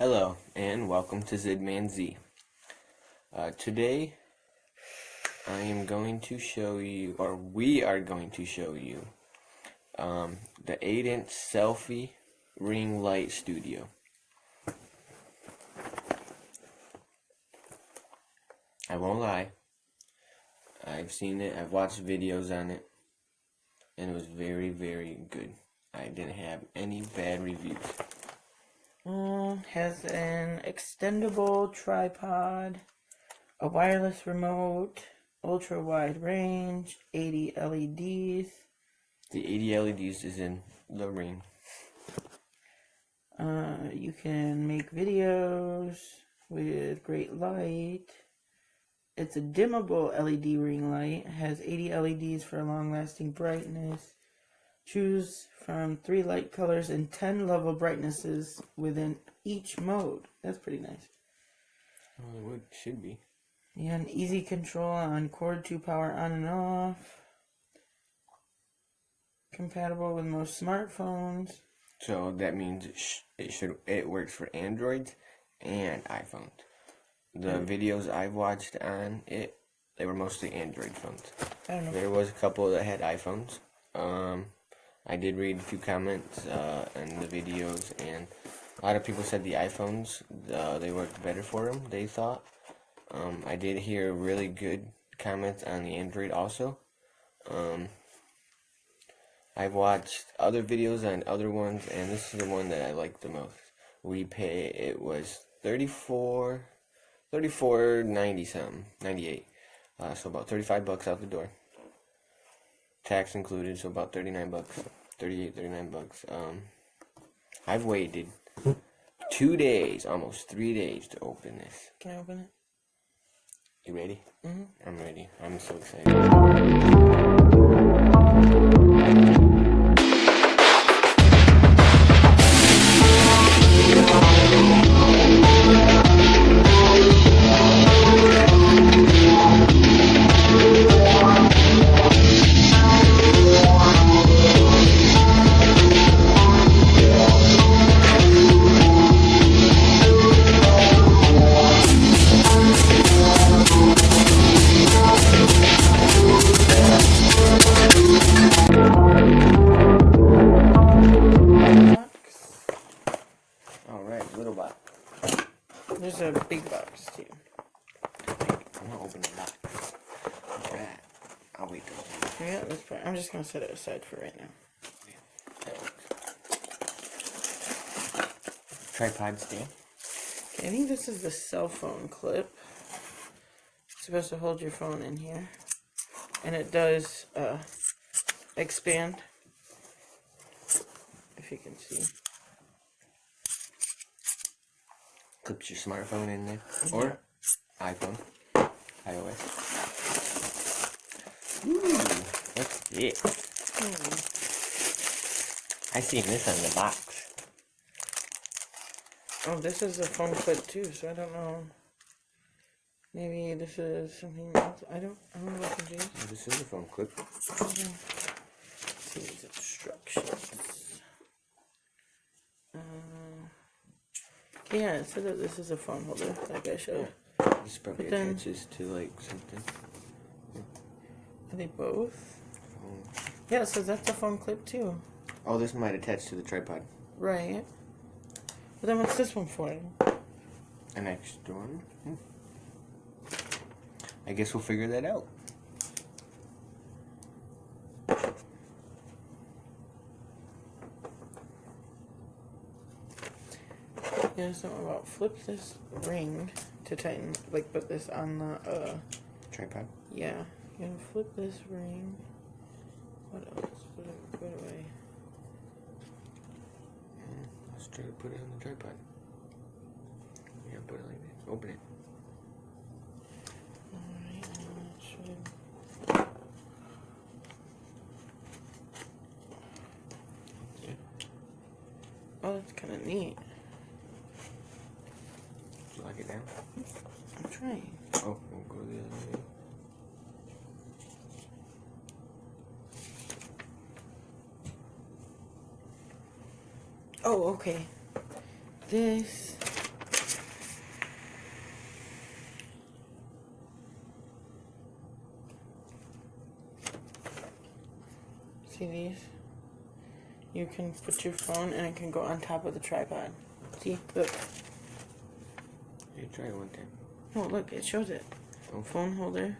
Hello and welcome to Zidman Z. Today I am going to show you, or we are going to show you, the 8-inch selfie ring light studio. I won't lie, I've seen it, I've watched videos on it, and it was very, very good. I didn't have any bad reviews. Has an extendable tripod, a wireless remote, ultra wide range, 80 LEDs. The 80 LEDs is in the ring. You can make videos with great light. It's a dimmable LED ring light. It has 80 LEDs for long-lasting brightness. Choose from 3 light colors and 10 level brightnesses within each mode. That's pretty nice. Well, it should be. Yeah, an easy control on cord to power on and off. Compatible with most smartphones. So that means it works for Androids and iPhones. The videos I've watched on it, they were mostly Android phones. I don't know. There was a couple that had iPhones. I did read a few comments on the videos, and a lot of people said the iPhones they worked better for them. They thought. I did hear really good comments on the Android also. I've watched other videos on other ones, and this is the one that I like the most. It was $34.90 something, 98. So about $35 out the door. Tax included, so about $39, 39 bucks. I've waited 2 days, almost 3 days to open this. Can I open it? You ready? Mm-hmm. I'm ready. I'm so excited. Alright, little box. There's a big box too. I'm gonna open the box. Alright. I'll wait till Yeah, I'm just gonna set it aside for right now. tripod stand. Okay, I think this is the cell phone clip. It's supposed to hold your phone in here, and it does expand. If you can see. Clips your smartphone in there. Or iPhone. iOS. Ooh, what's this? I seen this on the box. Oh, this is a phone clip too, so I don't know. Maybe this is something else. I don't know what it is. This is a phone clip. Let's see these instructions. Yeah, it said that this is a phone holder, like I showed. This probably But then- attaches to like something. Are they both? Phone. Yeah, so that's a phone clip too. Oh, this might attach to the tripod. Right. But then what's this one for? An extra one. I guess we'll figure that out. Yeah, something about flip this ring to tighten, like put this on the, Tripod. yeah. You gotta flip this ring. What else? Put it away. Let's try to put it on the tripod. Yeah, put it like that. Open it. Alright, oh, that's kind of neat. Lock it down. I'm trying. Oh, we'll go the other way. Oh, okay. This See these? You can put your phone and it can go on top of the tripod. See? Look. You try it one time. Oh, look, it shows it. Oh. Phone holder,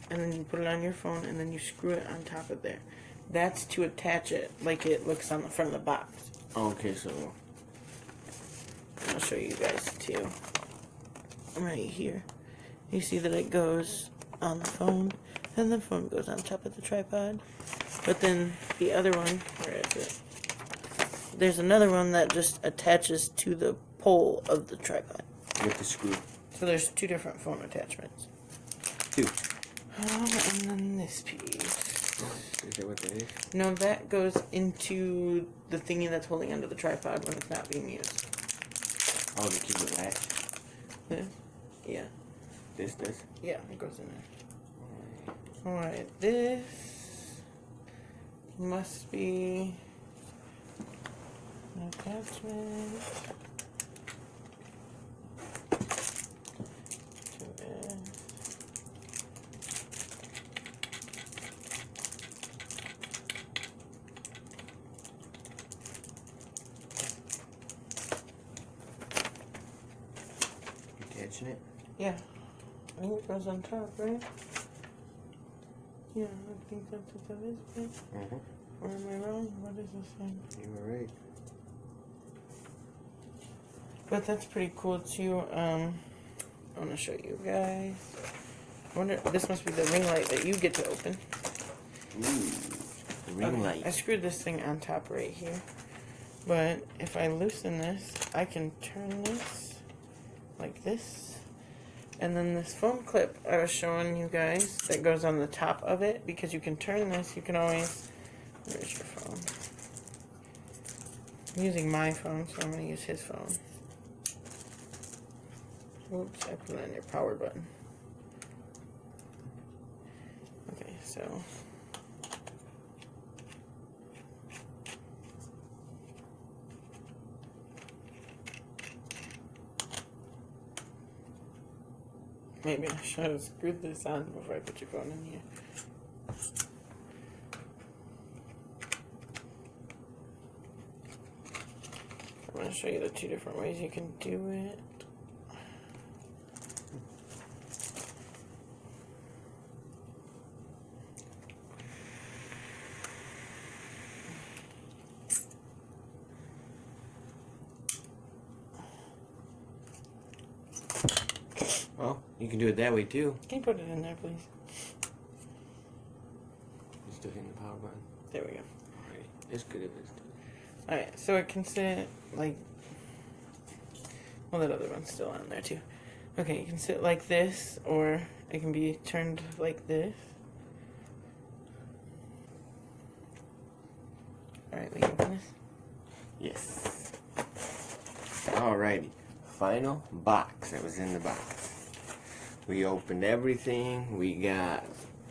and then you put it on your phone, and then you screw it on top of there. That's to attach it like it looks on the front of the box. Okay, so I'll show you guys too. Right here. You see that it goes on the phone, and the phone goes on top of the tripod. But then the other one, where is it? There's another one that just attaches to the pole of the tripod. with the screw. So there's two different phone attachments. Two. And then this piece. Is that what that is? No, that goes into the thingy that's holding onto the tripod when it's not being used. Oh, to keep it latched. This? Yeah. This does. Yeah, it goes in there. Alright, this must be an attachment to this. Attaching it. Yeah. I think it goes on top, right? Yeah, I think that's what that is, right? Mm-hmm. Or am I wrong? What is this thing? You were right. But that's pretty cool too. I want to show you guys. I wonder, this must be the ring light that you get to open. Ooh, the ring light. I screwed this thing on top right here. But if I loosen this, I can turn this like this. And then this phone clip I was showing you guys that goes on the top of it, because you can turn this, you can always... Where's your phone? I'm using my phone, so I'm going to use his phone. Oops, I put it on your power button. Okay, so... Maybe I should have screwed this on before I put your phone in here. I'm going to show you the two different ways you can do it. Well, you can do it that way too. Can you put it in there, please? You're still hitting the power button. There we go. Alright, it's good if it's. Alright, so it can sit like... Well, that other one's still on there too. Okay, you can sit like this, or it can be turned like this. Alright, we open this. Yes. Alrighty. Final box that was in the box. We opened everything. We got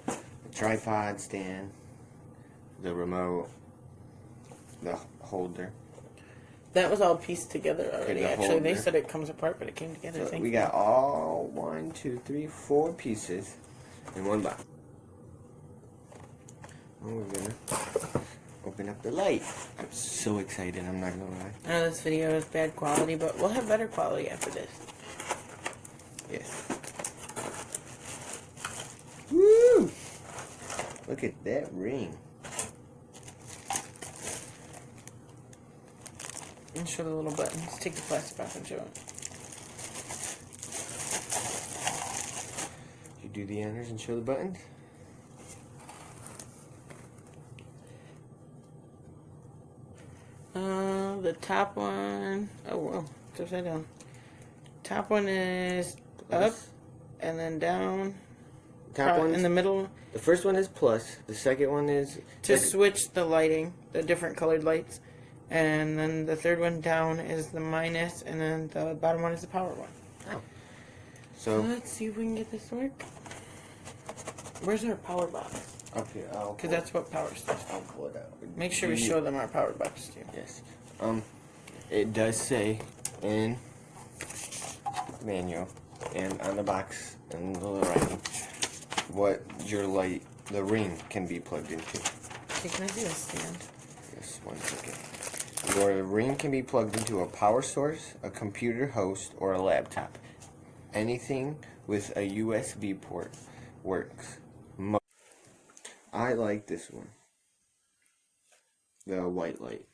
the tripod stand, the remote, the holder. That was all pieced together already. the Actually, they holder. said it comes apart, but it came together. So we got all 1, 2, 3, 4 pieces in one box. And we're gonna open up the light. I'm so excited, I'm not gonna lie. I know this video is bad quality, but we'll have better quality after this. Yes. Woo! Look at that ring. And show the little buttons. Take the plastic off and show it. You do the honors and show the buttons? The top one... Oh, whoa. It's upside down. Top one is up, and then down. Top one in the middle. The first one is plus. The second one is To switch the lighting, the different colored lights. And then the third one down is the minus, and then the bottom one is the power one. Oh. So Let's see if we can get this to work. Where's our power box? up here. Because that's what power stuff. I'll pull it out. Make sure we show them our power box too. Yes. It does say in manual and on the box and the little writing what your light, the ring, can be plugged into. Okay, can I see the stand? Yes, 1 second. Your ring can be plugged into a power source, a computer host, or a laptop. Anything with a USB port works. I like this one. The white light.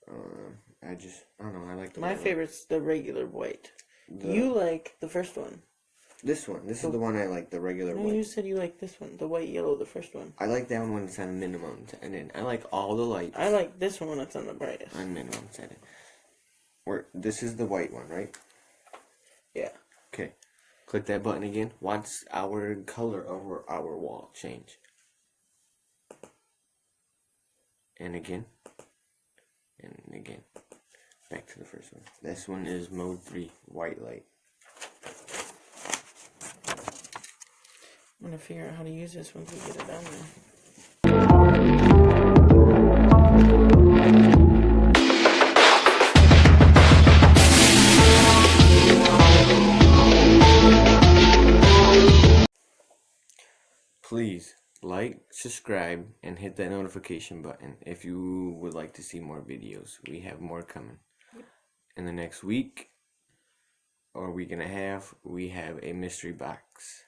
I don't know, I like the My white light. favorite's the regular white. You like the first one. This one. This is the one I like, the regular No, white. you said you like this one, the white yellow, the first one. I like that one when it's on minimum, and then I like all the lights. I like this one when it's on the brightest. On minimum setting. This is the white one, right? Yeah. Okay. Click that button again. Watch our color over our wall change. And again. And again. Back to the first one. This one is mode 3, white light. I'm gonna figure out how to use this once we get it down there. Please like, subscribe, and hit that notification button if you would like to see more videos. We have more coming. In the next week or week and a half, we have a mystery box.